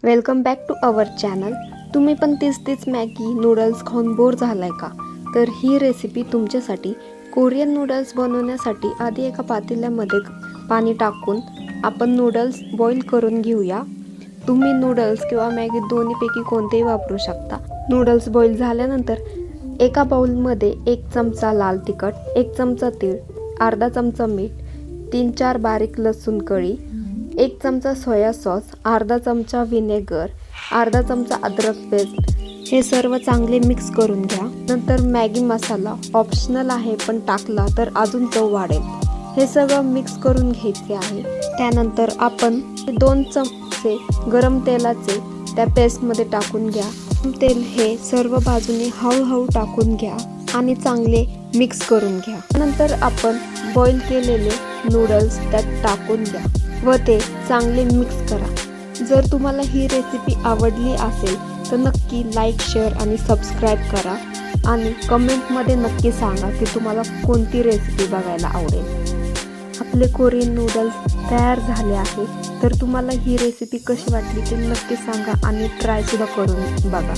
Welcome back to our channel. तुम्ही पण तीच मॅगी नूडल्स खाऊन बोर झालाय का? तर ही रेसिपी तुमच्यासाठी। कोरियन नूडल्स बनवण्यासाठी आधी एका पातेल्यामध्ये पाणी टाकून आपण नूडल्स बॉईल करून घेऊया। तुम्ही नूडल्स किंवा मॅगी दोन्हीपैकी कोणतेही वापरू शकता। नूडल्स बॉईल झाल्यानंतर एका बाउलमध्ये 1 चमचा लाल तिखट, 1 चमचा तीळ, अर्धा चमचा मीठ, 3-4 बारीक लसूण कळी, 1 चमचा सोया सॉस, अर्धा चमचा विनेगर, अर्धा चमचा अद्रक पेस्ट हे सर्व चांगले मिक्स करून घ्या। नंतर मॅगी मसाला ऑप्शनल आहे, पण टाकला तर अजून चव वाढेल। हे सगळं मिक्स करून घ्यायचे आहे। त्यानंतर आपण 2 चमचे गरम तेलाचे त्या पेस्टमध्ये टाकून घ्या। तेल हे सर्व बाजूने हळूहळू टाकून घ्या आणि चांगले मिक्स करून घ्या। नंतर आपण बॉईल केलेले नूडल्स त्यात टाकून द्या व ते चांगले मिक्स करा। जर तुम्हाला ही रेसिपी आवडली असेल तर नक्की लाईक, शेअर आणि सबस्क्राईब करा आणि कमेंटमध्ये नक्की सांगा की तुम्हाला कोणती रेसिपी बघायला आवडेल। आपले कोरियन नूडल्स तयार झाले आहे। तर तुम्हाला ही रेसिपी कशी वाटली ते नक्की सांगा आणि ट्राय सुद्धा करून बघा।